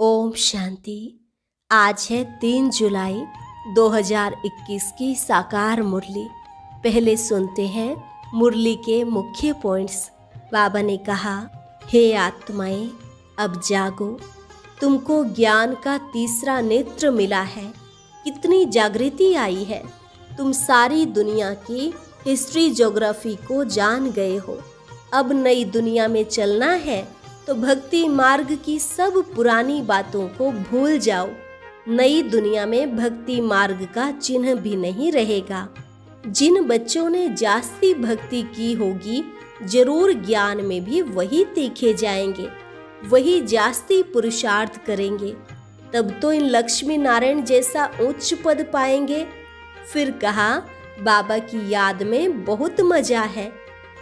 ओम शांति। आज है 3 जुलाई 2021 की साकार मुरली। पहले सुनते हैं मुरली के मुख्य पॉइंट्स। बाबा ने कहा, हे आत्माएं, अब जागो, तुमको ज्ञान का तीसरा नेत्र मिला है। कितनी जागृति आई है। तुम सारी दुनिया की हिस्ट्री ज्योग्राफी को जान गए हो। अब नई दुनिया में चलना है तो भक्ति मार्ग की सब पुरानी बातों को भूल जाओ। नई दुनिया में भक्ति मार्ग का चिन्ह भी नहीं रहेगा। जिन बच्चों ने जास्ती भक्ति की होगी, जरूर ज्ञान में भी वही तीखे जाएंगे, वही जास्ती पुरुषार्थ करेंगे। तब तो इन लक्ष्मी नारायण जैसा उच्च पद पाएंगे। फिर कहा, बाबा की याद में बहुत मजा है।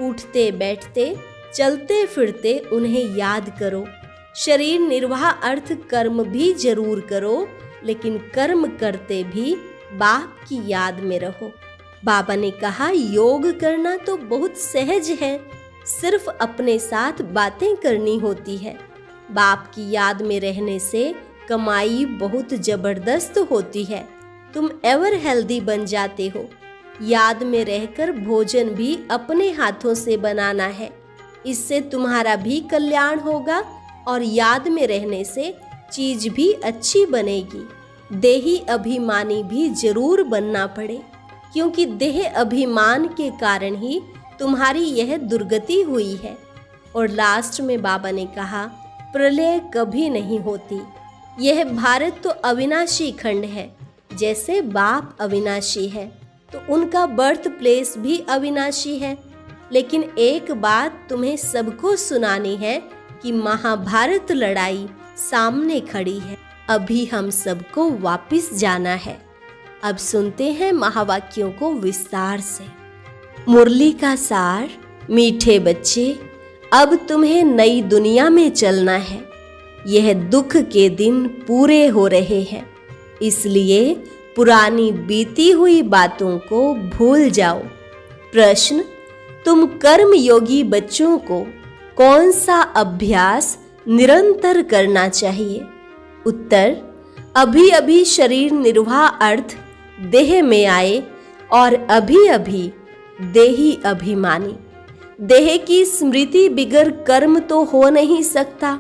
उठते बैठते चलते फिरते उन्हें याद करो। शरीर निर्वाह अर्थ कर्म भी जरूर करो, लेकिन कर्म करते भी बाप की याद में रहो। बाबा ने कहा, योग करना तो बहुत सहज है, सिर्फ अपने साथ बातें करनी होती है। बाप की याद में रहने से कमाई बहुत जबरदस्त होती है। तुम एवर हेल्दी बन जाते हो। याद में रहकर भोजन भी अपने हाथों से बनाना है। इससे तुम्हारा भी कल्याण होगा और याद में रहने से चीज भी अच्छी बनेगी। देही अभिमानी भी जरूर बनना पड़े, क्योंकि देह अभिमान के कारण ही तुम्हारी यह दुर्गति हुई है। और लास्ट में बाबा ने कहा, प्रलय कभी नहीं होती। यह भारत तो अविनाशी खंड है। जैसे बाप अविनाशी है तो उनका बर्थ प्लेस भी अविनाशी है। लेकिन एक बात तुम्हें सबको सुनानी है कि महाभारत लड़ाई सामने खड़ी है। अभी हम सबको वापस जाना है। अब सुनते हैं महावाक्यों को विस्तार से। मुरली का सार, मीठे बच्चे, अब तुम्हें नई दुनिया में चलना है। यह दुख के दिन पूरे हो रहे हैं, इसलिए पुरानी बीती हुई बातों को भूल जाओ। प्रश्न, तुम कर्म योगी बच्चों को कौन सा अभ्यास निरंतर करना चाहिए? उत्तर, अभी अभी शरीर निर्वाह अर्थ देह में आए और अभी अभी देही अभिमानी। देह की स्मृति बिगर कर्म तो हो नहीं सकता।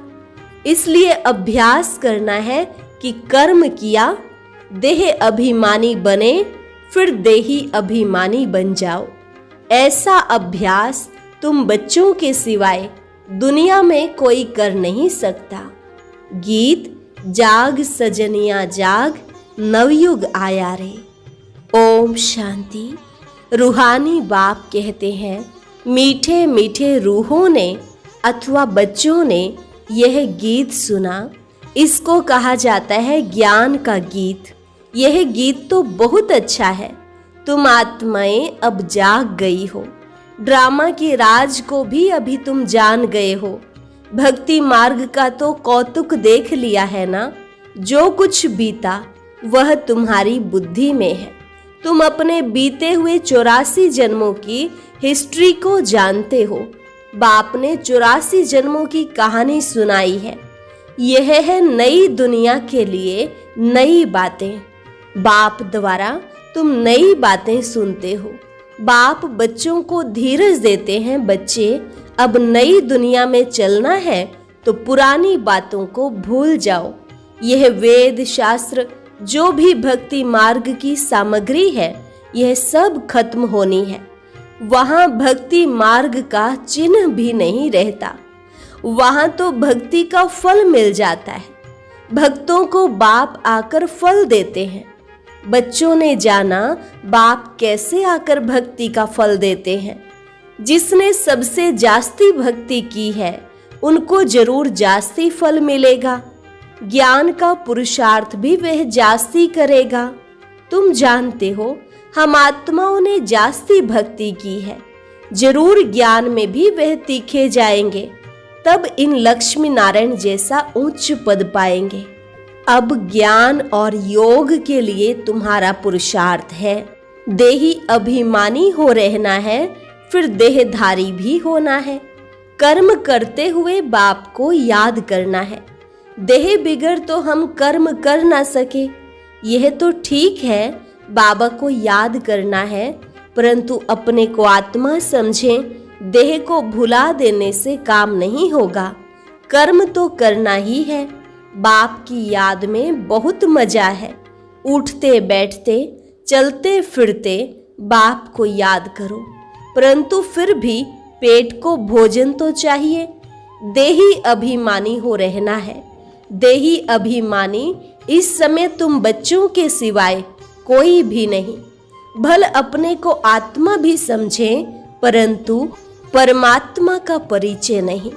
इसलिए अभ्यास करना है कि कर्म किया, देह अभिमानी बने, फिर देही अभिमानी बन जाओ। ऐसा अभ्यास तुम बच्चों के सिवाय दुनिया में कोई कर नहीं सकता। गीत, जाग सजनिया जाग, नवयुग आया रे। ओम शांति। रूहानी बाप कहते हैं, मीठे मीठे रूहों ने अथवा बच्चों ने यह गीत सुना। इसको कहा जाता है ज्ञान का गीत। यह गीत तो बहुत अच्छा है। तुम आत्माएं अब जाग गई हो। ड्रामा के राज को भी अभी तुम जान गए हो। भक्ति मार्ग का तो कौतुक देख लिया है ना। जो कुछ बीता वह तुम्हारी बुद्धि में है। तुम अपने बीते हुए 84 जन्मों की हिस्ट्री को जानते हो। बाप ने 84 जन्मों की कहानी सुनाई है। यह है नई दुनिया के लिए नई बातें। बाप द्वारा तुम नई बातें सुनते हो। बाप बच्चों को धीरज देते हैं, बच्चे अब नई दुनिया में चलना है तो पुरानी बातों को भूल जाओ। यह वेद शास्त्र जो भी भक्ति मार्ग की सामग्री है, यह सब खत्म होनी है। वहां भक्ति मार्ग का चिन्ह भी नहीं रहता। वहां तो भक्ति का फल मिल जाता है। भक्तों को बाप आकर फल देते हैं। बच्चों ने जाना बाप कैसे आकर भक्ति का फल देते हैं। जिसने सबसे जास्ती भक्ति की है, उनको जरूर जास्ती फल मिलेगा। ज्ञान का पुरुषार्थ भी वह जास्ती करेगा। तुम जानते हो, हम आत्माओं ने जास्ती भक्ति की है। जरूर ज्ञान में भी वह तीखे जाएंगे। तब इन लक्ष्मी नारायण जैसा उच्च पद पाएंगे। अब ज्ञान और योग के लिए तुम्हारा पुरुषार्थ है। देही अभिमानी हो रहना है, फिर देहधारी भी होना है। कर्म करते हुए बाप को याद करना है। देह बिगड़ तो हम कर्म कर ना सके, यह तो ठीक है, बाबा को याद करना है, परंतु अपने को आत्मा समझें, देह को भुला देने से काम नहीं होगा। कर्म तो करना ही है। बाप की याद में बहुत मजा है। उठते बैठते चलते फिरते बाप को याद करो, परंतु फिर भी पेट को भोजन तो चाहिए। देही अभिमानी हो रहना है। देही अभिमानी इस समय तुम बच्चों के सिवाय कोई भी नहीं। भल अपने को आत्मा भी समझें, परंतु परमात्मा का परिचय नहीं।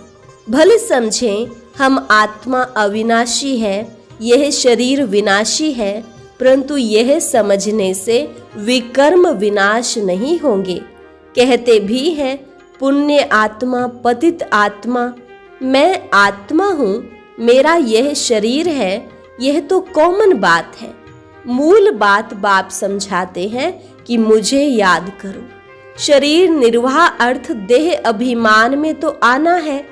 भले समझें हम आत्मा अविनाशी है, यह शरीर विनाशी है, परंतु यह समझने से विकर्म विनाश नहीं होंगे। कहते भी हैं पुण्य आत्मा पतित आत्मा, मैं आत्मा हूँ, मेरा यह शरीर है, यह तो कॉमन बात है। मूल बात बाप समझाते हैं कि मुझे याद करो। शरीर निर्वाह अर्थ देह अभिमान में तो आना है,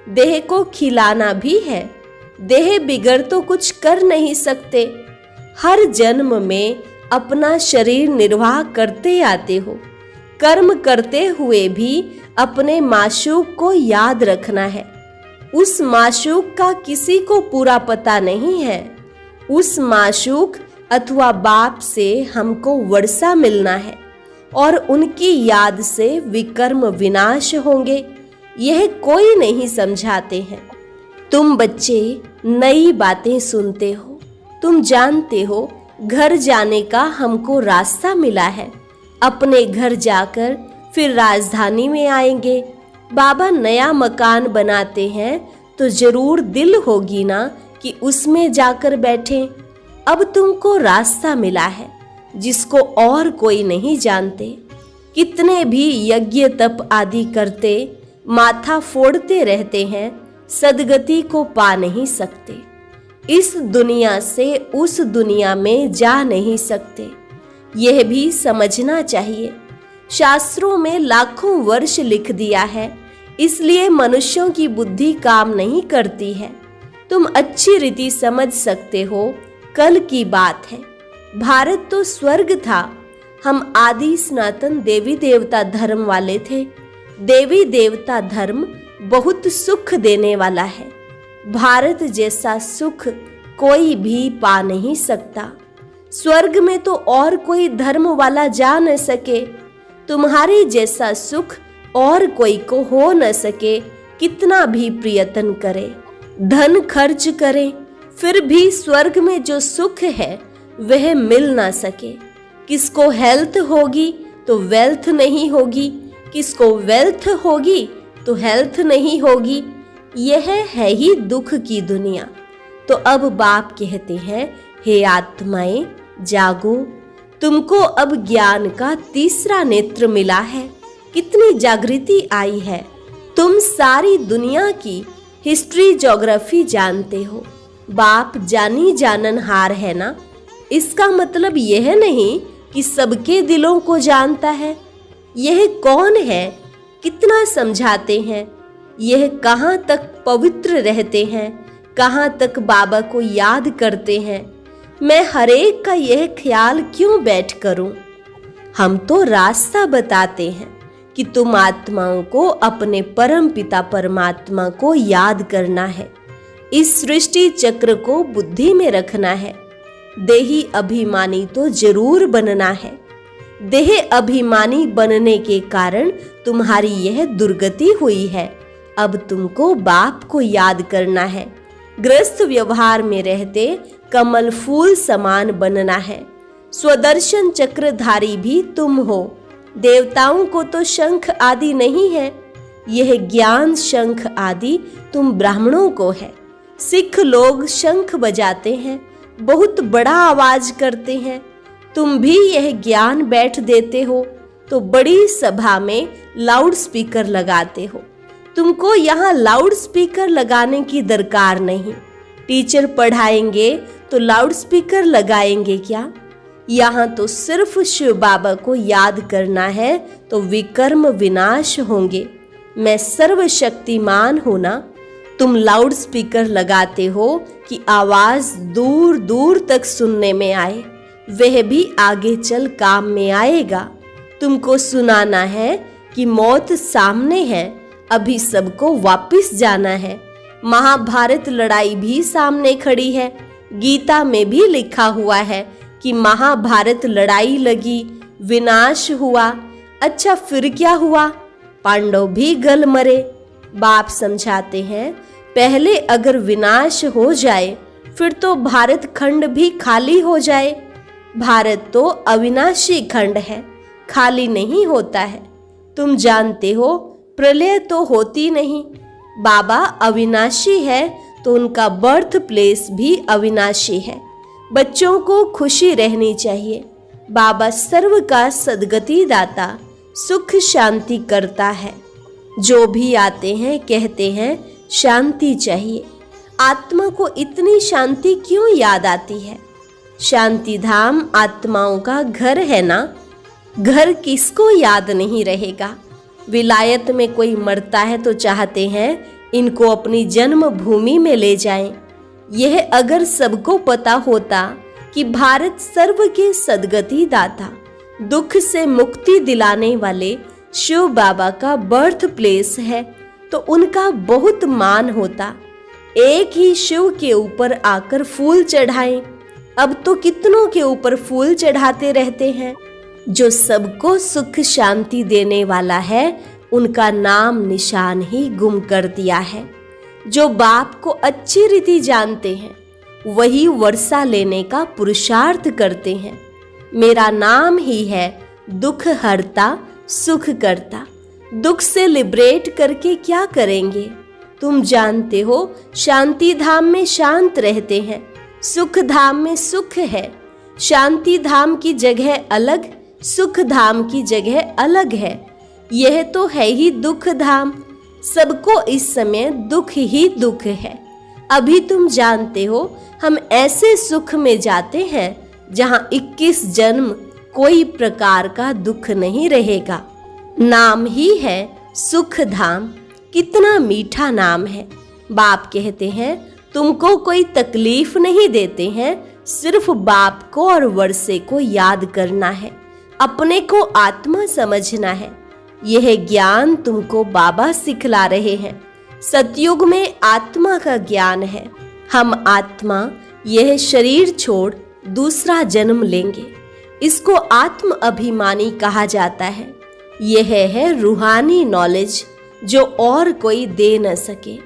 देह को खिलाना भी है। देह बिगड़ तो कुछ कर नहीं सकते। हर जन्म में अपना शरीर निर्वाह करते आते हो। कर्म करते हुए भी अपने माशूक को याद रखना है। उस माशूक का किसी को पूरा पता नहीं है। उस माशूक अथवा बाप से हमको वर्षा मिलना है और उनकी याद से विकर्म विनाश होंगे। यह कोई नहीं समझाते हैं। तुम बच्चे नई बातें सुनते हो। तुम जानते हो घर जाने का हमको रास्ता मिला है। अपने घर जाकर फिर राजधानी में आएंगे। बाबा नया मकान बनाते हैं तो जरूर दिल होगी ना कि उसमें जाकर बैठें। अब तुमको रास्ता मिला है जिसको और कोई नहीं जानते। कितने भी यज्ञ तप आदि करते, माथा फोड़ते रहते हैं, सदगति को पा नहीं सकते। इस दुनिया से उस दुनिया में जा नहीं सकते। यह भी समझना चाहिए। शास्त्रों में लाखों वर्ष लिख दिया है, इसलिए मनुष्यों की बुद्धि काम नहीं करती है। तुम अच्छी रीति समझ सकते हो। कल की बात है, भारत तो स्वर्ग था। हम आदि सनातन देवी देवता धर्म वाले थे। देवी देवता धर्म बहुत सुख देने वाला है। भारत जैसा सुख कोई भी पा नहीं सकता। स्वर्ग में तो और कोई धर्म वाला जा न सके। तुम्हारे जैसा सुख और कोई को हो न सके। कितना भी प्रयत्न करे, धन खर्च करे, फिर भी स्वर्ग में जो सुख है वह मिल ना सके। किसको हेल्थ होगी तो वेल्थ नहीं होगी, किसको वेल्थ होगी तो हेल्थ नहीं होगी। यह है ही दुख की दुनिया। तो अब बाप कहते हैं, हे आत्माएं जागो, तुमको अब ज्ञान का तीसरा नेत्र मिला है। कितनी जागृति आई है। तुम सारी दुनिया की हिस्ट्री ज्योग्राफी जानते हो। बाप जानी जाननहार है ना। इसका मतलब यह नहीं कि सबके दिलों को जानता है। यह कौन है, कितना समझाते हैं, यह कहाँ तक पवित्र रहते हैं, कहाँ तक बाबा को याद करते हैं। मैं हरेक का यह ख्याल क्यों बैठ करूं। हम तो रास्ता बताते हैं कि तुम आत्माओं को अपने परम पिता परमात्मा को याद करना है। इस सृष्टि चक्र को बुद्धि में रखना है। देही अभिमानी तो जरूर बनना है। देह अभिमानी बनने के कारण तुम्हारी यह दुर्गति हुई है। अब तुमको बाप को याद करना है। ग्रस्त व्यवहार में रहते कमल फूल समान बनना है। स्वदर्शन चक्रधारी भी तुम हो। देवताओं को तो शंख आदि नहीं है। यह ज्ञान शंख आदि तुम ब्राह्मणों को है। सिख लोग शंख बजाते हैं, बहुत बड़ा आवाज करते हैं। तुम भी यह ज्ञान बैठ देते हो तो बड़ी सभा में लाउड स्पीकर लगाते हो। तुमको यहाँ लाउड स्पीकर लगाने की दरकार नहीं। टीचर पढ़ाएंगे तो लाउड स्पीकर लगाएंगे क्या। यहाँ तो सिर्फ शिव बाबा को याद करना है तो विकर्म विनाश होंगे। मैं सर्वशक्तिमान हूं ना। तुम लाउड स्पीकर लगाते हो कि आवाज दूर दूर तक सुनने में आए, वह भी आगे चल काम में आएगा। तुमको सुनाना है कि मौत सामने है, अभी सबको वापस जाना है। महाभारत लड़ाई भी सामने खड़ी है। गीता में भी लिखा हुआ है कि महाभारत लड़ाई लगी, विनाश हुआ। अच्छा फिर क्या हुआ? पांडव भी गल मरे। बाप समझाते हैं, पहले अगर विनाश हो जाए फिर तो भारत खंड भी खाली हो जाए। भारत तो अविनाशी खंड है, खाली नहीं होता है। तुम जानते हो प्रलय तो होती नहीं। बाबा अविनाशी है तो उनका बर्थ प्लेस भी अविनाशी है। बच्चों को खुशी रहनी चाहिए। बाबा सर्व का सद्गति दाता, सुख शांति करता है। जो भी आते हैं कहते हैं शांति चाहिए। आत्मा को इतनी शांति क्यों याद आती है? शांति धाम आत्माओं का घर है ना। घर किसको याद नहीं रहेगा? विलायत में कोई मरता है तो चाहते हैं इनको अपनी जन्म भूमि में ले जाएं। यह अगर सबको पता होता कि भारत सर्व के सद्गति दाता, दुख से मुक्ति दिलाने वाले शिव बाबा का बर्थ प्लेस है, तो उनका बहुत मान होता। एक ही शिव के ऊपर आकर फूल चढ़ाएं। अब तो कितनों के ऊपर फूल चढ़ाते रहते हैं। जो सबको सुख शांति देने वाला है, उनका नाम निशान ही गुम कर दिया है। जो बाप को अच्छी रीति जानते हैं वही वर्षा लेने का पुरुषार्थ करते हैं। मेरा नाम ही है दुख हरता सुख करता। दुख से लिबरेट करके क्या करेंगे? तुम जानते हो शांति धाम में शांत रहते हैं, सुख धाम में सुख है। शांति धाम की जगह अलग, सुख धाम की जगह अलग है। यह तो है ही दुख धाम। सबको इस समय दुख ही दुख है। अभी तुम जानते हो हम ऐसे सुख में जाते हैं जहां 21 जन्म कोई प्रकार का दुख नहीं रहेगा। नाम ही है सुख धाम। कितना मीठा नाम है। बाप कहते हैं तुमको कोई तकलीफ नहीं देते हैं, सिर्फ बाप को और वर्षे को याद करना है, अपने को आत्मा समझना है। यह ज्ञान तुमको बाबा सिखला रहे हैं। सतयुग में आत्मा का ज्ञान है। हम आत्मा यह शरीर छोड़ दूसरा जन्म लेंगे। इसको आत्म अभिमानी कहा जाता है। यह है रूहानी नॉलेज जो और कोई दे न सके।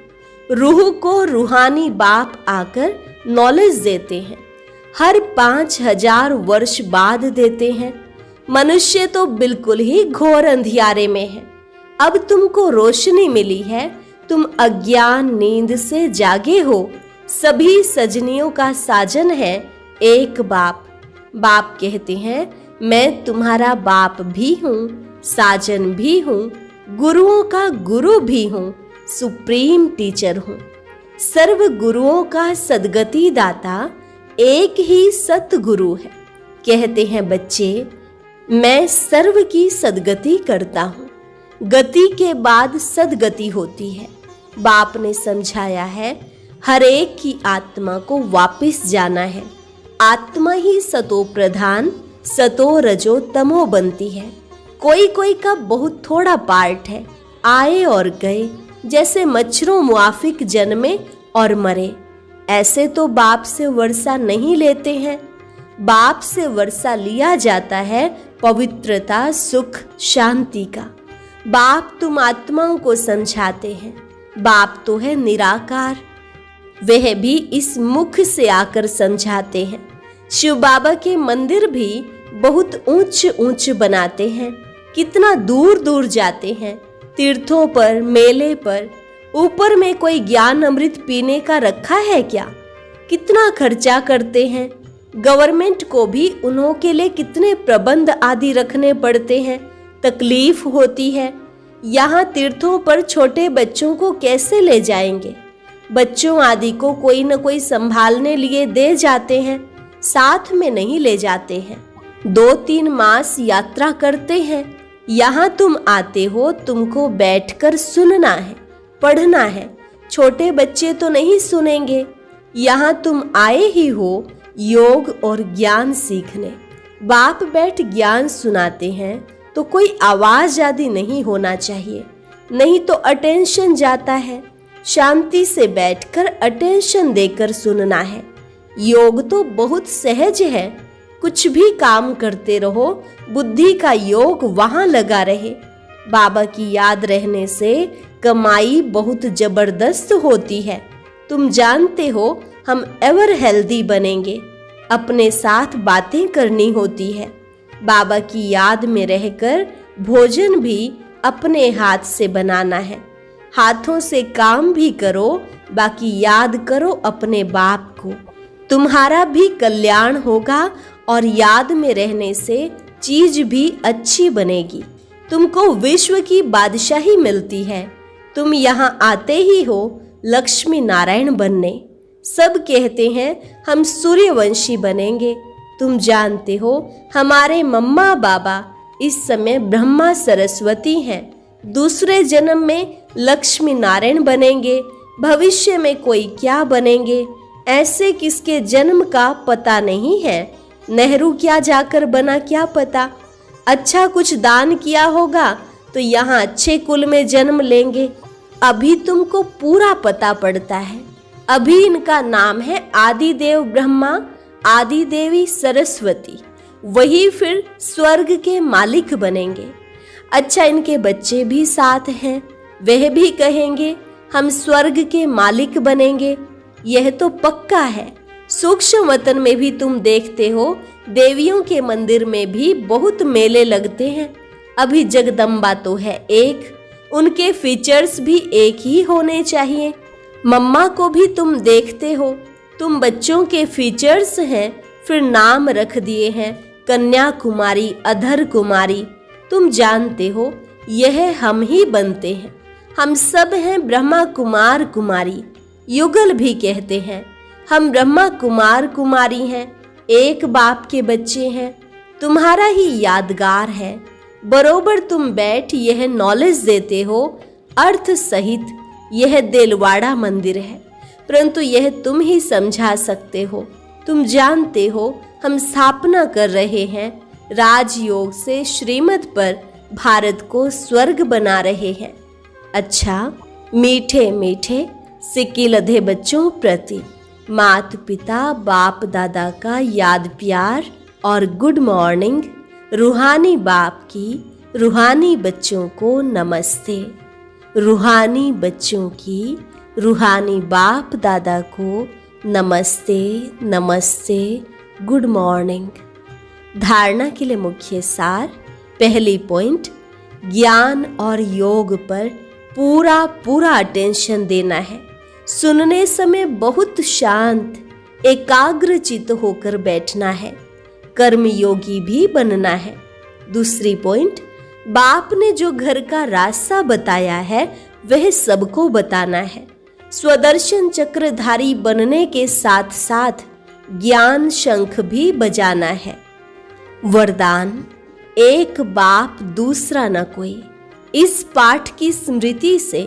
रूह को रूहानी बाप आकर नॉलेज देते हैं। हर 5000 वर्ष बाद देते हैं। मनुष्य तो बिल्कुल ही घोर अंधियारे में है। अब तुमको रोशनी मिली है। तुम अज्ञान नींद से जागे हो। सभी सजनियों का साजन है एक बाप। बाप कहते हैं मैं तुम्हारा बाप भी हूँ, साजन भी हूँ, गुरुओं का गुरु भी हूँ, सुप्रीम टीचर हूँ। सर्व गुरुओं का सद्गति दाता एक ही सतगुरु है। कहते हैं बच्चे मैं सर्व की सद्गति करता हूँ। गति के बाद सद्गति होती है। बाप ने समझाया है हर एक की आत्मा को वापस जाना है। आत्मा ही सतो प्रधान सतो रजो तमो बनती है। कोई कोई का बहुत थोड़ा पार्ट है, आए और गए, जैसे मच्छरों मुआफिक जन्मे और मरे। ऐसे तो बाप से वर्षा नहीं लेते हैं। बाप से वर्षा लिया जाता है पवित्रता सुख शांति का। बाप तुम आत्माओं को समझाते हैं। बाप तो है निराकार, वह भी इस मुख से आकर समझाते हैं। शिव बाबा के मंदिर भी बहुत ऊंच ऊंच बनाते हैं। कितना दूर दूर जाते हैं तीर्थों पर, मेले पर। ऊपर में कोई ज्ञान अमृत पीने का रखा है क्या? कितना खर्चा करते हैं। गवर्नमेंट को भी उन्हों के लिए कितने प्रबंध आदि रखने पड़ते हैं। तकलीफ होती है। यहाँ तीर्थों पर छोटे बच्चों को कैसे ले जाएंगे? बच्चों आदि को कोई न कोई संभालने लिए दे जाते हैं, साथ में नहीं ले जाते हैं। 2-3 मास यात्रा करते हैं। यहाँ तुम आते हो, तुमको बैठकर सुनना है, पढ़ना है। छोटे बच्चे तो नहीं सुनेंगे। यहाँ तुम आए ही हो योग और ज्ञान सीखने। बाप बैठ ज्ञान सुनाते हैं तो कोई आवाज आदि नहीं होना चाहिए, नहीं तो अटेंशन जाता है। शांति से बैठकर अटेंशन देकर सुनना है। योग तो बहुत सहज है, कुछ भी काम करते रहो, बुद्धि का योग वहां लगा रहे। बाबा की याद रहने से कमाई बहुत जबरदस्त होती है। तुम जानते हो हम एवर हेल्दी बनेंगे। अपने साथ बातें करनी होती है। बाबा की याद में रहकर भोजन भी अपने हाथ से बनाना है। हाथों से काम भी करो, बाकी याद करो अपने बाप को। तुम्हारा भी कल्याण होगा और याद में रहने से चीज भी अच्छी बनेगी। तुमको विश्व की बादशाही मिलती है। तुम यहाँ आते ही हो लक्ष्मी नारायण बनने। सब कहते हैं हम सूर्यवंशी बनेंगे। तुम जानते हो हमारे मम्मा बाबा इस समय ब्रह्मा सरस्वती हैं। दूसरे जन्म में लक्ष्मी नारायण बनेंगे, भविष्य में कोई क्या बनेंगे ऐसे किसके जन्म का पता नहीं है। नेहरू क्या जाकर बना क्या पता। अच्छा कुछ दान किया होगा तो यहाँ अच्छे कुल में जन्म लेंगे। अभी तुमको पूरा पता पड़ता है। अभी इनका नाम है आदिदेव ब्रह्मा, आदि देवी सरस्वती। वही फिर स्वर्ग के मालिक बनेंगे। अच्छा इनके बच्चे भी साथ हैं, वह भी कहेंगे हम स्वर्ग के मालिक बनेंगे। यह तो पक्का है। सूक्ष्म वतन में भी तुम देखते हो देवियों के मंदिर में भी बहुत मेले लगते हैं। अभी जगदम्बा तो है एक, उनके फीचर्स भी एक ही होने चाहिए। मम्मा को भी तुम देखते हो, तुम बच्चों के फीचर्स हैं, फिर नाम रख दिए हैं कन्याकुमारी, अधर कुमारी। तुम जानते हो यह हम ही बनते हैं। हम सब हैं ब्रह्मा कुमार कुमारी। युगल भी कहते हैं हम ब्रह्मा कुमार कुमारी हैं, एक बाप के बच्चे हैं। तुम्हारा ही यादगार है। बरोबर तुम बैठ यह नॉलेज देते हो अर्थ सहित। यह देलवाड़ा मंदिर है, परंतु यह तुम ही समझा सकते हो। तुम जानते हो हम स्थापना कर रहे हैं राजयोग से श्रीमत पर भारत को स्वर्ग बना रहे हैं। अच्छा मीठे मीठे सिक्की लधे बच्चों प्रति माता पिता बाप दादा का याद प्यार और गुड मॉर्निंग। रूहानी बाप की रूहानी बच्चों को नमस्ते। रूहानी बच्चों की रूहानी बाप दादा को नमस्ते नमस्ते, गुड मॉर्निंग। धारणा के लिए मुख्य सार। पहली पॉइंट, ज्ञान और योग पर पूरा अटेंशन देना है। सुनने समय बहुत शांत एकाग्र चित्त होकर बैठना है। कर्म योगी भी बनना है। दूसरी पॉइंट, बाप ने जो घर का रास्ता बताया है वह सबको बताना है। स्वदर्शन चक्रधारी बनने के साथ साथ ज्ञान शंख भी बजाना है। वरदान, एक बाप दूसरा न कोई। इस पाठ की स्मृति से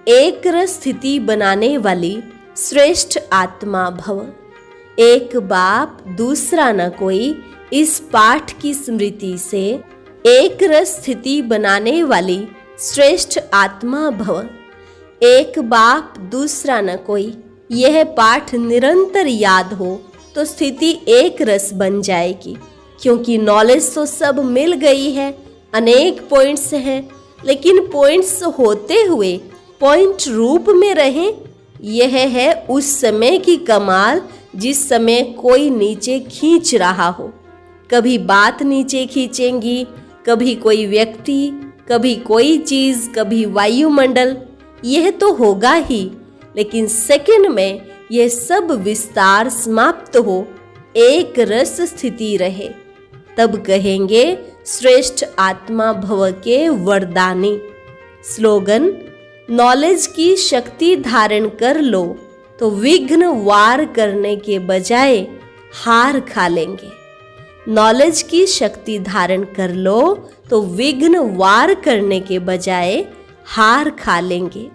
एक रस स्थिति बनाने वाली श्रेष्ठ आत्मा भव। एक बाप दूसरा न कोई। इस पाठ की स्मृति से एक रस स्थिति बनाने वाली श्रेष्ठ आत्मा भव। एक बाप दूसरा न कोई। यह पाठ निरंतर याद हो तो स्थिति एक रस बन जाएगी, क्योंकि नॉलेज तो सब मिल गई है। अनेक पॉइंट्स हैं, लेकिन पॉइंट्स होते हुए पॉइंट रूप में रहें, यह है उस समय की कमाल जिस समय कोई नीचे खींच रहा हो। कभी बात नीचे खींचेंगी, कभी कोई व्यक्ति, कभी कोई चीज, कभी वायुमंडल। यह तो होगा ही, लेकिन सेकंड में यह सब विस्तार समाप्त हो, एक रस स्थिति रहे, तब कहेंगे श्रेष्ठ आत्मा भव के वरदानी। स्लोगन, नॉलेज की शक्ति धारण कर लो तो विघ्न वार करने के बजाय हार खा लेंगे। नॉलेज की शक्ति धारण कर लो तो विघ्न वार करने के बजाय हार खा लेंगे।